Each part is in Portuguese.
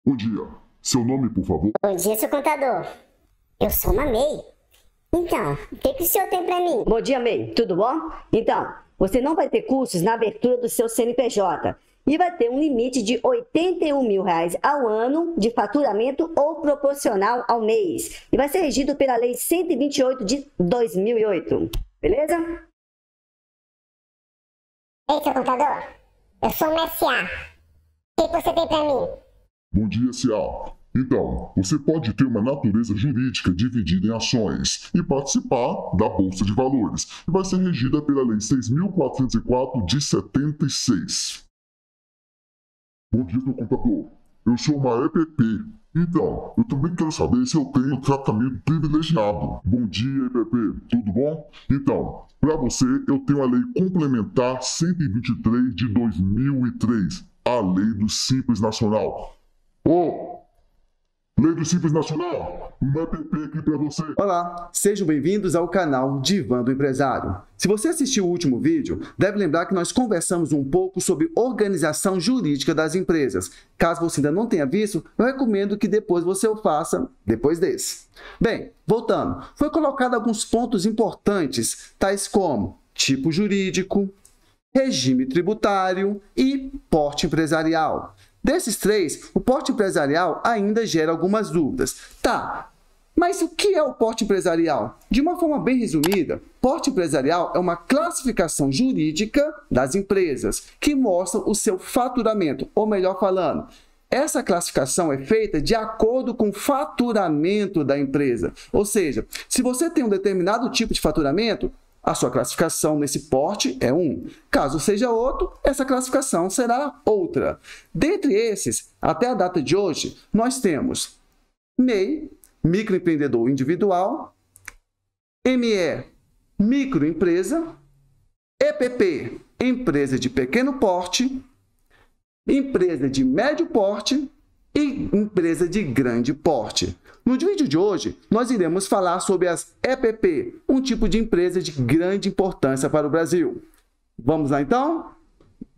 Bom dia. Seu nome, por favor? Bom dia, seu contador. Eu sou uma MEI. Então, o que o senhor tem pra mim? Bom dia, MEI. Tudo bom? Então, você não vai ter custos na abertura do seu CNPJ e vai ter um limite de R$ 81 mil ao ano de faturamento ou proporcional ao mês. E vai ser regido pela Lei 128 de 2008. Beleza? Ei, seu contador. Eu sou uma SA. O que você tem pra mim? Bom dia, S.A. Então, você pode ter uma natureza jurídica dividida em ações e participar da Bolsa de Valores, e vai ser regida pela Lei 6.404 de 76. Bom dia, meu contador. Eu sou uma EPP. Então, eu também quero saber se eu tenho tratamento privilegiado. Bom dia, EPP. Tudo bom? Então, para você, eu tenho a Lei Complementar 123 de 2003, a Lei do Simples Nacional. Lei do Simples Nacional, uma EPP aqui para você. Olá, sejam bem-vindos ao canal Divã do Empresário. Se você assistiu o último vídeo, deve lembrar que nós conversamos um pouco sobre organização jurídica das empresas. Caso você ainda não tenha visto, eu recomendo que depois você o faça depois desse. Bem, voltando, foi colocado alguns pontos importantes, tais como tipo jurídico, regime tributário e porte empresarial. Desses três, o porte empresarial ainda gera algumas dúvidas. Tá, mas o que é o porte empresarial? De uma forma bem resumida, porte empresarial é uma classificação jurídica das empresas que mostra o seu faturamento, ou melhor falando, essa classificação é feita de acordo com o faturamento da empresa. Ou seja, se você tem um determinado tipo de faturamento, a sua classificação nesse porte é 1. Caso seja outro, essa classificação será outra. Dentre esses, até a data de hoje, nós temos MEI, microempreendedor individual, ME, microempresa, EPP, empresa de pequeno porte, empresa de médio porte e empresa de grande porte. No vídeo de hoje, nós iremos falar sobre as EPP, um tipo de empresa de grande importância para o Brasil. Vamos lá, então?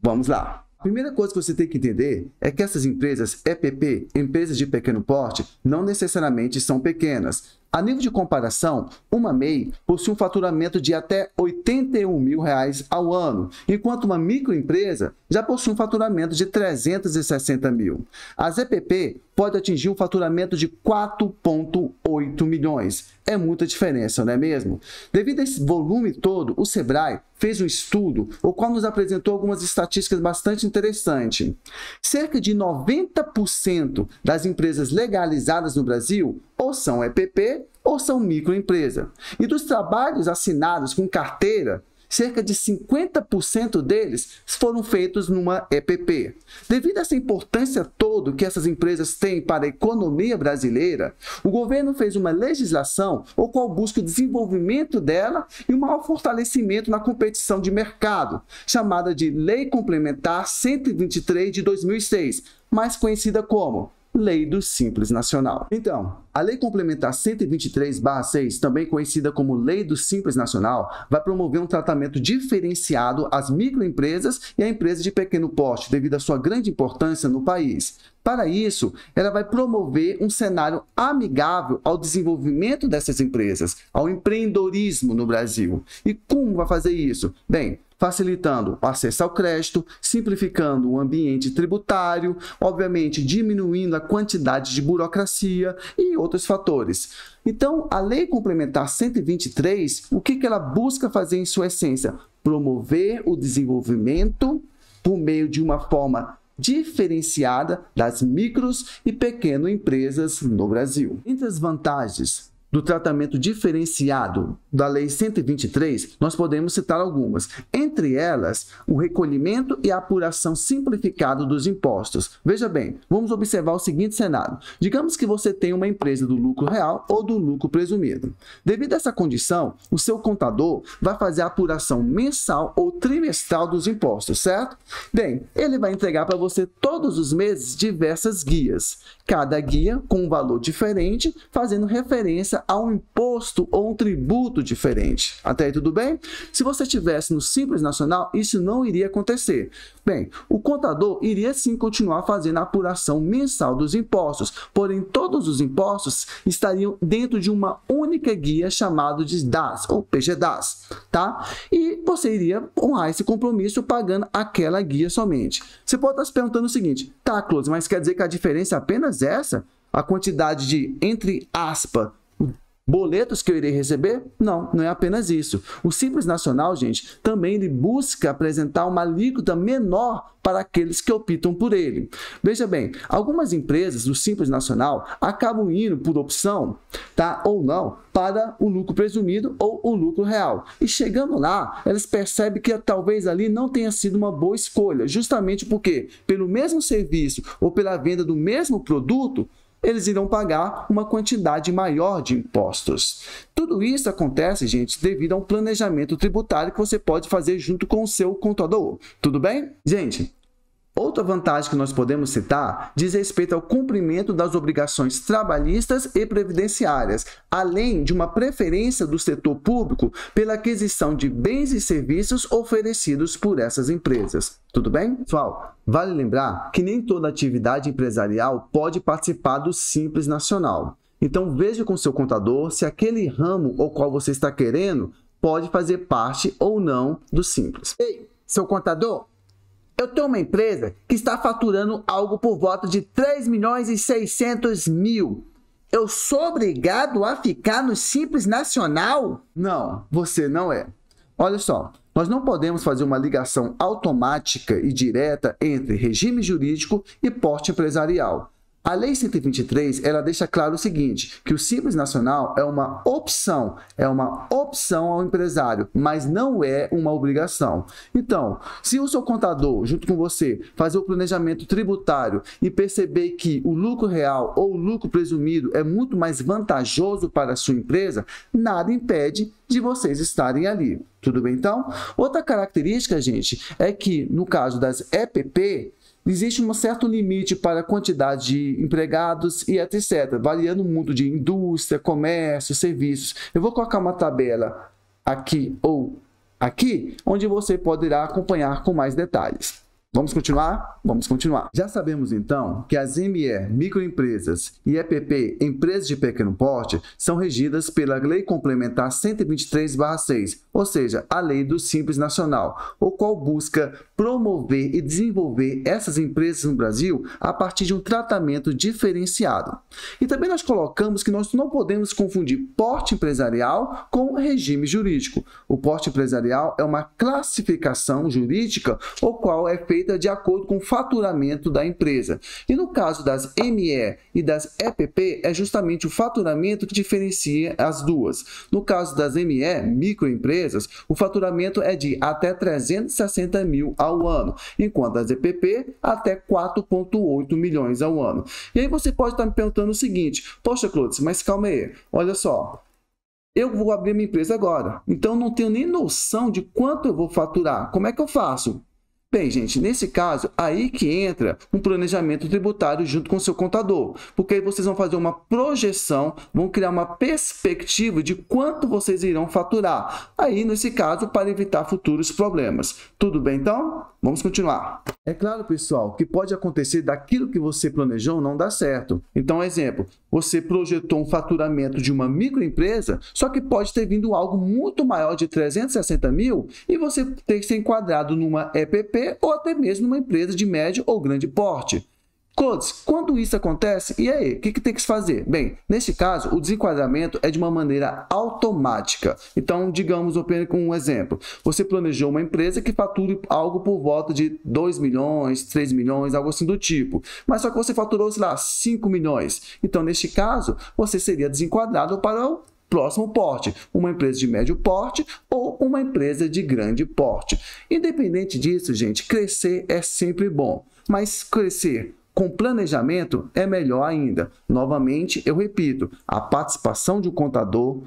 Vamos lá! A primeira coisa que você tem que entender é que essas empresas EPP, empresas de pequeno porte, não necessariamente são pequenas. A nível de comparação, uma MEI possui um faturamento de até R$ 81 mil ao ano, enquanto uma microempresa já possui um faturamento de 360 mil. As EPP podem atingir um faturamento de 4,8 milhões. É muita diferença, não é mesmo? Devido a esse volume todo, o Sebrae fez um estudo, o qual nos apresentou algumas estatísticas bastante interessantes. Cerca de 90% das empresas legalizadas no Brasil ou são EPP ou são microempresa. E dos trabalhos assinados com carteira, cerca de 50% deles foram feitos numa EPP. Devido a essa importância toda que essas empresas têm para a economia brasileira, o governo fez uma legislação o qual busca o desenvolvimento dela e um maior fortalecimento na competição de mercado, chamada de Lei Complementar 123 de 2006, mais conhecida como Lei do Simples Nacional. Então, a Lei Complementar 123/6, também conhecida como Lei do Simples Nacional, vai promover um tratamento diferenciado às microempresas e à empresa de pequeno porte, devido à sua grande importância no país. Para isso, ela vai promover um cenário amigável ao desenvolvimento dessas empresas, ao empreendedorismo no Brasil. E como vai fazer isso? Bem, facilitando o acesso ao crédito, simplificando o ambiente tributário, obviamente diminuindo a quantidade de burocracia e outros fatores. Então, a Lei Complementar 123, o que ela busca fazer em sua essência? Promover o desenvolvimento por meio de uma forma diferenciada das micros e pequenas empresas no Brasil. Entre as vantagens do tratamento diferenciado da Lei 123, nós podemos citar algumas. Entre elas, o recolhimento e a apuração simplificado dos impostos. Veja bem, vamos observar o seguinte cenário. Digamos que você tem uma empresa do lucro real ou do lucro presumido. Devido a essa condição, o seu contador vai fazer a apuração mensal ou trimestral dos impostos, certo? Bem, ele vai entregar para você todos os meses diversas guias. Cada guia com um valor diferente, fazendo referência a um imposto ou um tributo diferente. Até aí tudo bem? Se você estivesse no Simples Nacional, isso não iria acontecer. Bem, o contador iria sim continuar fazendo a apuração mensal dos impostos, porém todos os impostos estariam dentro de uma única guia chamada de DAS, ou PGDAS, tá? E você iria honrar esse compromisso pagando aquela guia somente. Você pode estar se perguntando o seguinte: tá, Close, mas quer dizer que a diferença é apenas essa? A quantidade de, entre aspas, boletos que eu irei receber? Não, não é apenas isso. O Simples Nacional, gente, também ele busca apresentar uma alíquota menor para aqueles que optam por ele. Veja bem, algumas empresas do Simples Nacional acabam indo por opção, tá, ou não, para o lucro presumido ou o lucro real. E chegando lá, elas percebem que talvez ali não tenha sido uma boa escolha, justamente porque, pelo mesmo serviço ou pela venda do mesmo produto, eles irão pagar uma quantidade maior de impostos. Tudo isso acontece, gente, devido a um planejamento tributário que você pode fazer junto com o seu contador. Tudo bem? Gente, outra vantagem que nós podemos citar diz respeito ao cumprimento das obrigações trabalhistas e previdenciárias, além de uma preferência do setor público pela aquisição de bens e serviços oferecidos por essas empresas. Tudo bem? Pessoal, vale lembrar que nem toda atividade empresarial pode participar do Simples Nacional. Então veja com seu contador se aquele ramo ao qual você está querendo pode fazer parte ou não do Simples. Ei, seu contador, eu tenho uma empresa que está faturando algo por volta de 3.600.000. Eu sou obrigado a ficar no Simples Nacional? Não, você não é. Olha só, nós não podemos fazer uma ligação automática e direta entre regime jurídico e porte empresarial. A Lei 123, ela deixa claro o seguinte, que o Simples Nacional é uma opção ao empresário, mas não é uma obrigação. Então, se o seu contador, junto com você, fazer o planejamento tributário e perceber que o lucro real ou o lucro presumido é muito mais vantajoso para a sua empresa, nada impede de vocês estarem ali. Tudo bem, então? Outra característica, gente, é que, no caso das EPP, existe um certo limite para a quantidade de empregados e etc., variando muito de indústria, comércio, serviços. Eu vou colocar uma tabela aqui ou aqui, onde você poderá acompanhar com mais detalhes. Vamos continuar? Vamos continuar. Já sabemos, então, que as ME, microempresas, e EPP, empresas de pequeno porte, são regidas pela Lei Complementar 123/6, ou seja, a Lei do Simples Nacional, o qual busca promover e desenvolver essas empresas no Brasil a partir de um tratamento diferenciado. E também nós colocamos que nós não podemos confundir porte empresarial com regime jurídico. O porte empresarial é uma classificação jurídica, o qual é feita de acordo com o faturamento da empresa. E no caso das ME e das EPP, é justamente o faturamento que diferencia as duas. No caso das ME, microempresas, o faturamento é de até 360 mil ao ano, enquanto as EPP, até 4,8 milhões ao ano. E aí você pode estar me perguntando o seguinte: poxa, Clodes, mas calma aí, olha só. Eu vou abrir minha empresa agora, então não tenho nem noção de quanto eu vou faturar. Como é que eu faço? Bem, gente, nesse caso, aí que entra um planejamento tributário junto com o seu contador, porque aí vocês vão fazer uma projeção, vão criar uma perspectiva de quanto vocês irão faturar. Aí, nesse caso, para evitar futuros problemas. Tudo bem, então? Vamos continuar. É claro, pessoal, que pode acontecer daquilo que você planejou não dar certo. Então, exemplo, você projetou um faturamento de uma microempresa, só que pode ter vindo algo muito maior de 360 mil e você ter que ser enquadrado numa EPP ou até mesmo numa empresa de médio ou grande porte. Clodes, quando isso acontece, e aí, o que tem que se fazer? Bem, nesse caso, o desenquadramento é de uma maneira automática. Então, digamos, apenas com um exemplo. Você planejou uma empresa que fature algo por volta de 2 milhões, 3 milhões, algo assim do tipo. Mas só que você faturou, sei lá, 5 milhões. Então, neste caso, você seria desenquadrado para o próximo porte, uma empresa de médio porte ou uma empresa de grande porte. Independente disso, gente, crescer é sempre bom, mas crescer com planejamento é melhor ainda. Novamente, eu repito, a participação de um contador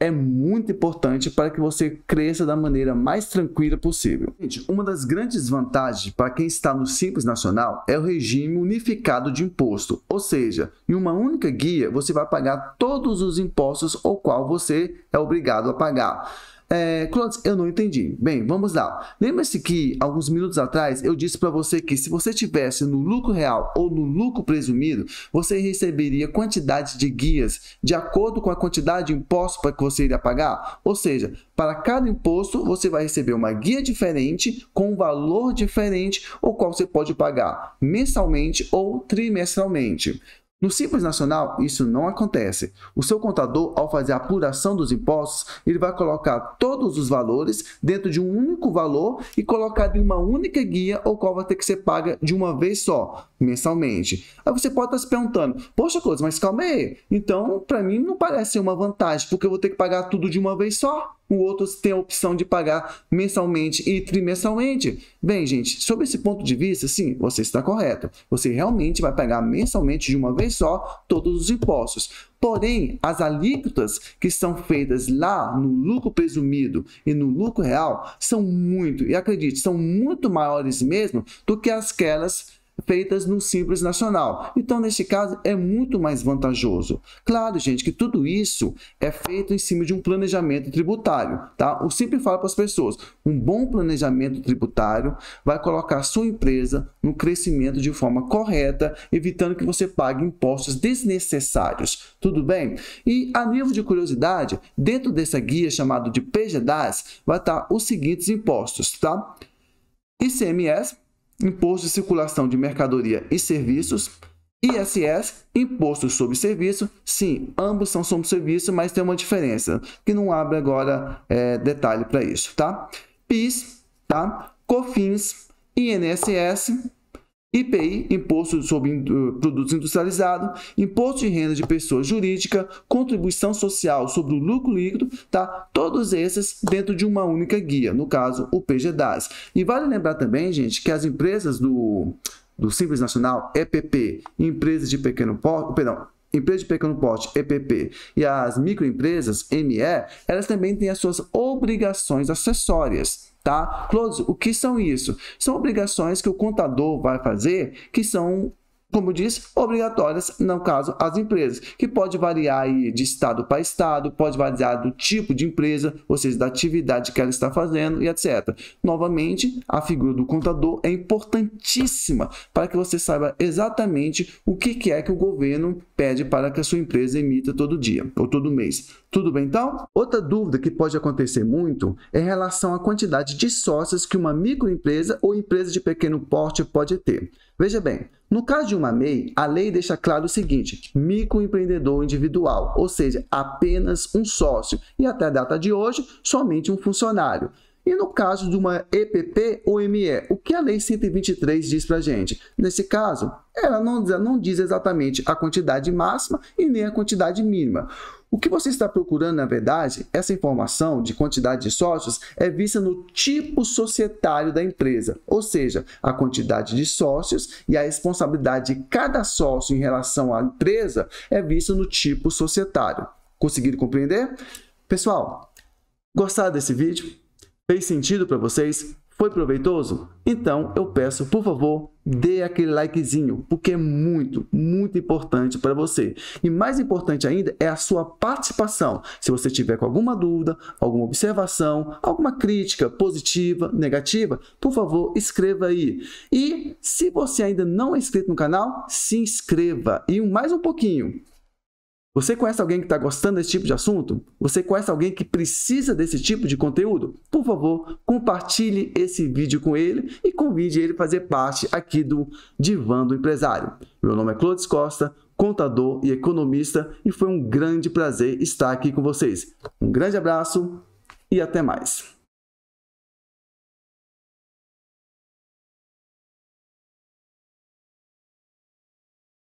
é muito importante para que você cresça da maneira mais tranquila possível. Gente, uma das grandes vantagens para quem está no Simples Nacional é o regime unificado de imposto, ou seja, em uma única guia você vai pagar todos os impostos ao qual você é obrigado a pagar. Clodes, eu não entendi. Bem, vamos lá. Lembra-se que alguns minutos atrás eu disse para você que se você estivesse no lucro real ou no lucro presumido, você receberia quantidade de guias de acordo com a quantidade de impostos para que você iria pagar? Ou seja, para cada imposto você vai receber uma guia diferente com um valor diferente, o qual você pode pagar mensalmente ou trimestralmente. No Simples Nacional, isso não acontece. O seu contador, ao fazer a apuração dos impostos, ele vai colocar todos os valores dentro de um único valor e colocar em uma única guia, o qual vai ter que ser paga de uma vez só, mensalmente. Aí você pode estar se perguntando, poxa, Clodes, mas calma aí. Então, para mim, não parece ser uma vantagem, porque eu vou ter que pagar tudo de uma vez só. O outro tem a opção de pagar mensalmente e trimestralmente. Bem, gente, sob esse ponto de vista, sim, você está correto. Você realmente vai pagar mensalmente de uma vez só todos os impostos. Porém, as alíquotas que são feitas lá no lucro presumido e no lucro real são muito, e acredite, são muito maiores mesmo do que aquelas feitas no Simples Nacional. Então, nesse caso, é muito mais vantajoso. Claro, gente, que tudo isso é feito em cima de um planejamento tributário, tá? Eu sempre falo para as pessoas, um bom planejamento tributário vai colocar a sua empresa no crescimento de forma correta, evitando que você pague impostos desnecessários. Tudo bem? E, a nível de curiosidade, dentro dessa guia chamada de PGDAS, vai estar os seguintes impostos, tá? ICMS, Imposto de Circulação de Mercadoria e Serviços, ISS, Imposto sobre Serviço. Sim, ambos são sobre serviço, mas tem uma diferença, que não abre agora detalhe para isso, tá? PIS, tá? COFINS, INSS, IPI, Imposto sobre Produtos Industrializados, Imposto de Renda de Pessoa Jurídica, Contribuição Social sobre o Lucro Líquido, tá? Todos esses dentro de uma única guia, no caso, o PGDAS. E vale lembrar também, gente, que as empresas do Simples Nacional, EPP, empresas de pequeno porte, empresa de pequeno porte, EPP, e as microempresas, ME, elas também têm as suas obrigações acessórias. Tá? Clodes, o que são isso? São obrigações que o contador vai fazer, que são, como eu disse, obrigatórias, no caso, as empresas, que pode variar aí de estado para estado, pode variar do tipo de empresa, ou seja, da atividade que ela está fazendo e etc. Novamente, a figura do contador é importantíssima para que você saiba exatamente o que é que o governo pede para que a sua empresa emita todo dia ou todo mês. Tudo bem, então? Outra dúvida que pode acontecer muito é em relação à quantidade de sócios que uma microempresa ou empresa de pequeno porte pode ter. Veja bem, no caso de uma MEI, a lei deixa claro o seguinte, microempreendedor individual, ou seja, apenas um sócio, e até a data de hoje, somente um funcionário. E no caso de uma EPP ou ME, o que a Lei 123 diz para a gente? Nesse caso, ela não diz exatamente a quantidade máxima e nem a quantidade mínima. O que você está procurando, na verdade, essa informação de quantidade de sócios é vista no tipo societário da empresa, ou seja, a quantidade de sócios e a responsabilidade de cada sócio em relação à empresa é vista no tipo societário. Conseguiram compreender? Pessoal, gostaram desse vídeo? Fez sentido para vocês? Foi proveitoso? Então eu peço, por favor, dê aquele likezinho, porque é muito, muito importante para você. E mais importante ainda é a sua participação. Se você tiver com alguma dúvida, alguma observação, alguma crítica positiva, negativa, por favor, escreva aí. E se você ainda não é inscrito no canal, se inscreva. E mais um pouquinho. Você conhece alguém que está gostando desse tipo de assunto? Você conhece alguém que precisa desse tipo de conteúdo? Por favor, compartilhe esse vídeo com ele e convide ele a fazer parte aqui do Divã do Empresário. Meu nome é Clodes Costa, contador e economista, e foi um grande prazer estar aqui com vocês. Um grande abraço e até mais.